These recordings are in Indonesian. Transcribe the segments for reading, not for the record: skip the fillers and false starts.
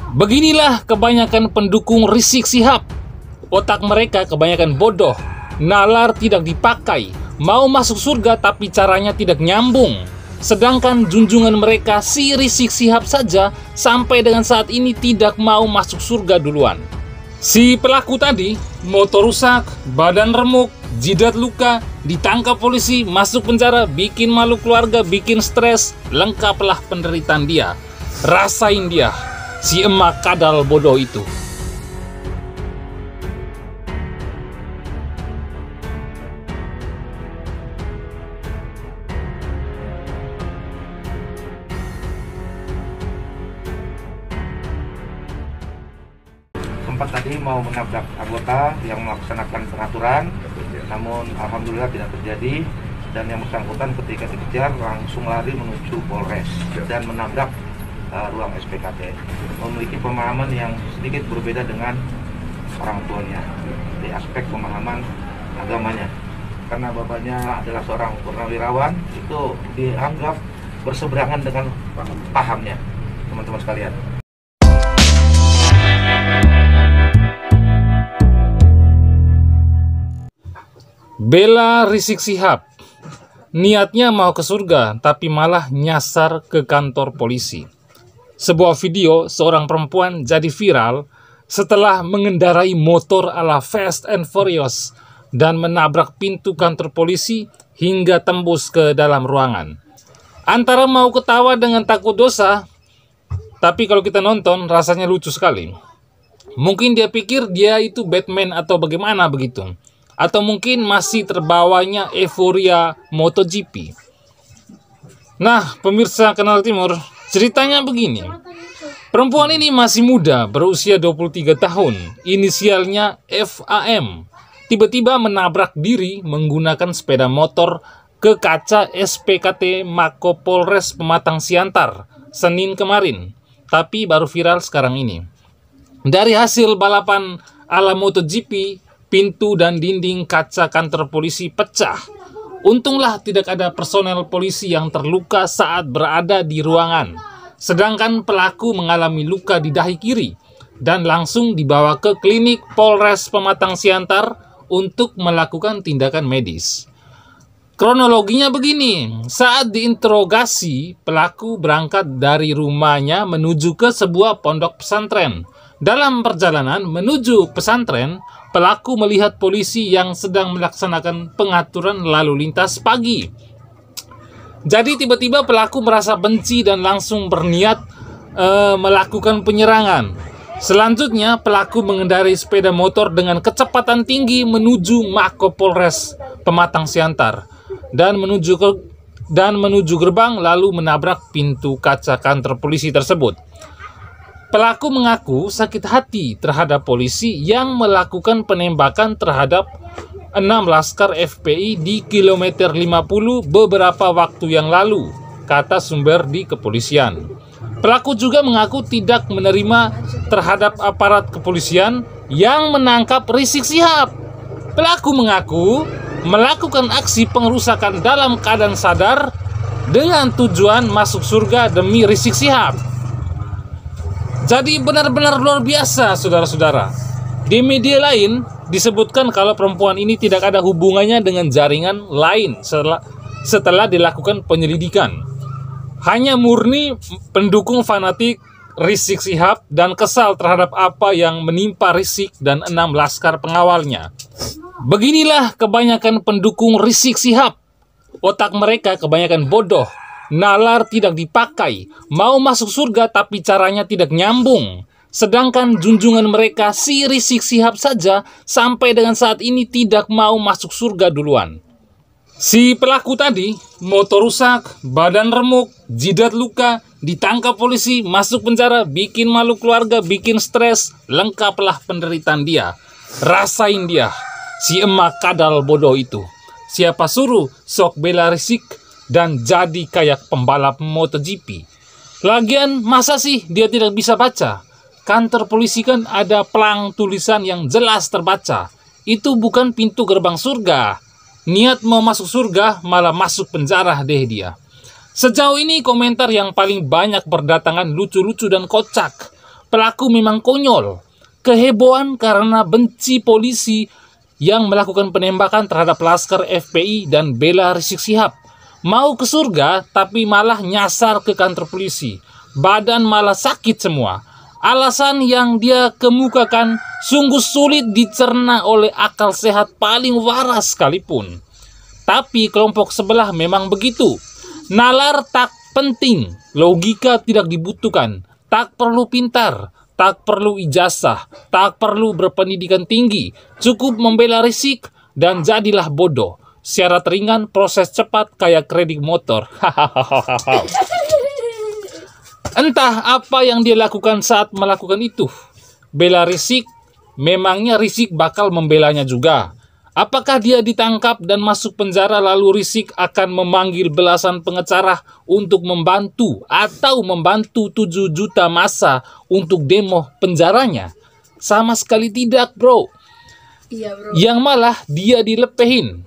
Beginilah kebanyakan pendukung Rizik Syihab. Otak mereka kebanyakan bodoh, nalar tidak dipakai, mau masuk surga tapi caranya tidak nyambung. Sedangkan junjungan mereka si Rizik Syihab saja sampai dengan saat ini tidak mau masuk surga duluan. Si pelaku tadi, motor rusak, badan remuk, jidat luka, ditangkap polisi, masuk penjara, bikin malu keluarga, bikin stres, lengkaplah penderitaan dia. Rasain dia, si emak kadal bodoh itu. Sempat tadi mau menabrak anggota yang melaksanakan pengaturan, namun alhamdulillah tidak terjadi, dan yang bersangkutan ketika dikejar langsung lari menuju Polres dan menabrak ruang SPKT. Memiliki pemahaman yang sedikit berbeda dengan orang tuanya di aspek pemahaman agamanya, karena bapaknya adalah seorang purnawirawan, itu dianggap berseberangan dengan pahamnya, teman-teman sekalian. Bela Rizik Syihab, niatnya mau ke surga tapi malah nyasar ke kantor polisi. Sebuah video seorang perempuan jadi viral setelah mengendarai motor ala Fast and Furious dan menabrak pintu kantor polisi hingga tembus ke dalam ruangan. Antara mau ketawa dengan takut dosa, tapi kalau kita nonton rasanya lucu sekali. Mungkin dia pikir dia itu Batman atau bagaimana begitu. Atau mungkin masih terbawanya euforia MotoGP. Nah, pemirsa Kanal Timur, ceritanya begini. Perempuan ini masih muda, berusia 23 tahun, inisialnya FAM. Tiba-tiba menabrak diri menggunakan sepeda motor ke kaca SPKT Mako Polres Pematang Siantar, Senin kemarin. Tapi baru viral sekarang ini. Dari hasil balapan ala MotoGP, pintu dan dinding kaca kantor polisi pecah. Untunglah tidak ada personel polisi yang terluka saat berada di ruangan. Sedangkan pelaku mengalami luka di dahi kiri dan langsung dibawa ke klinik Polres Pematang Siantar untuk melakukan tindakan medis. Kronologinya begini, saat diinterogasi, pelaku berangkat dari rumahnya menuju ke sebuah pondok pesantren. Dalam perjalanan menuju pesantren, pelaku melihat polisi yang sedang melaksanakan pengaturan lalu lintas pagi. Jadi tiba-tiba pelaku merasa benci dan langsung berniat melakukan penyerangan. Selanjutnya pelaku mengendarai sepeda motor dengan kecepatan tinggi menuju Mako Polres Pematang Siantar dan menuju gerbang lalu menabrak pintu kaca kantor polisi tersebut. Pelaku mengaku sakit hati terhadap polisi yang melakukan penembakan terhadap 6 laskar FPI di kilometer 50 beberapa waktu yang lalu, kata sumber di kepolisian. Pelaku juga mengaku tidak menerima terhadap aparat kepolisian yang menangkap Rizik Syihab. Pelaku mengaku melakukan aksi pengerusakan dalam keadaan sadar dengan tujuan masuk surga demi Rizik Syihab. Jadi benar-benar luar biasa, saudara-saudara. Di media lain disebutkan kalau perempuan ini tidak ada hubungannya dengan jaringan lain setelah dilakukan penyelidikan. Hanya murni pendukung fanatik Rizik Syihab dan kesal terhadap apa yang menimpa Rizik dan 6 laskar pengawalnya. Beginilah kebanyakan pendukung Rizik Syihab. Otak mereka kebanyakan bodoh, nalar tidak dipakai, mau masuk surga tapi caranya tidak nyambung. Sedangkan junjungan mereka si Rizik Syihab saja sampai dengan saat ini tidak mau masuk surga duluan. Si pelaku tadi, motor rusak, badan remuk, jidat luka, ditangkap polisi, masuk penjara, bikin malu keluarga, bikin stres, lengkaplah penderitaan dia. Rasain dia, si emak kadal bodoh itu. Siapa suruh sok bela Rizik dan jadi kayak pembalap MotoGP. Lagian masa sih dia tidak bisa baca? Kantor polisi kan ada pelang tulisan yang jelas terbaca. Itu bukan pintu gerbang surga. Niat mau masuk surga malah masuk penjara deh dia. Sejauh ini komentar yang paling banyak berdatangan lucu-lucu dan kocak. Pelaku memang konyol. Kehebohan karena benci polisi yang melakukan penembakan terhadap laskar FPI dan Bella Rizik Syihab. Mau ke surga tapi malah nyasar ke kantor polisi. Badan malah sakit semua. Alasan yang dia kemukakan sungguh sulit dicerna oleh akal sehat paling waras sekalipun. Tapi kelompok sebelah memang begitu. Nalar tak penting, logika tidak dibutuhkan, tak perlu pintar, tak perlu ijazah, tak perlu berpendidikan tinggi, cukup membela Rizik dan jadilah bodoh. Syarat ringan, proses cepat kayak kredit motor. Entah apa yang dia lakukan saat melakukan itu. Bela Rizik, memangnya Rizik bakal membelanya juga. Apakah dia ditangkap dan masuk penjara lalu Rizik akan memanggil belasan pengacara untuk membantu atau membantu 7 juta massa untuk demo penjaranya? Sama sekali tidak, bro. Iya, bro. Yang malah dia dilepehin.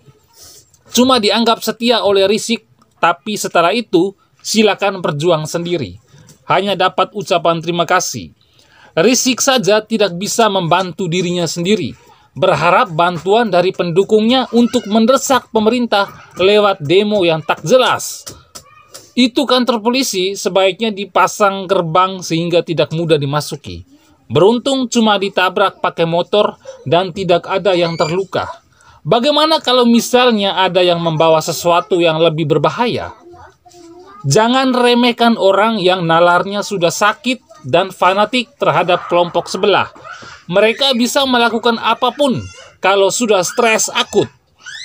Cuma dianggap setia oleh Rizik, tapi setelah itu silakan berjuang sendiri. Hanya dapat ucapan terima kasih. Rizik saja tidak bisa membantu dirinya sendiri. Berharap bantuan dari pendukungnya untuk mendesak pemerintah lewat demo yang tak jelas. Itu kantor polisi sebaiknya dipasang gerbang sehingga tidak mudah dimasuki. Beruntung cuma ditabrak pakai motor dan tidak ada yang terluka. Bagaimana kalau misalnya ada yang membawa sesuatu yang lebih berbahaya? Jangan remehkan orang yang nalarnya sudah sakit dan fanatik terhadap kelompok sebelah. Mereka bisa melakukan apapun kalau sudah stres akut.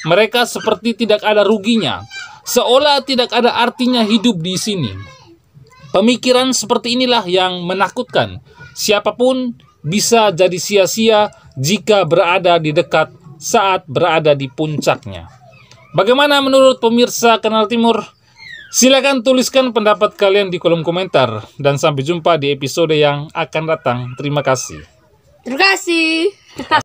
Mereka seperti tidak ada ruginya, seolah tidak ada artinya hidup di sini. Pemikiran seperti inilah yang menakutkan. Siapapun bisa jadi sia-sia jika berada di dekat saat berada di puncaknya. Bagaimana menurut pemirsa Kanal Timur? Silakan tuliskan pendapat kalian di kolom komentar. Dan sampai jumpa di episode yang akan datang. Terima kasih. Terima kasih.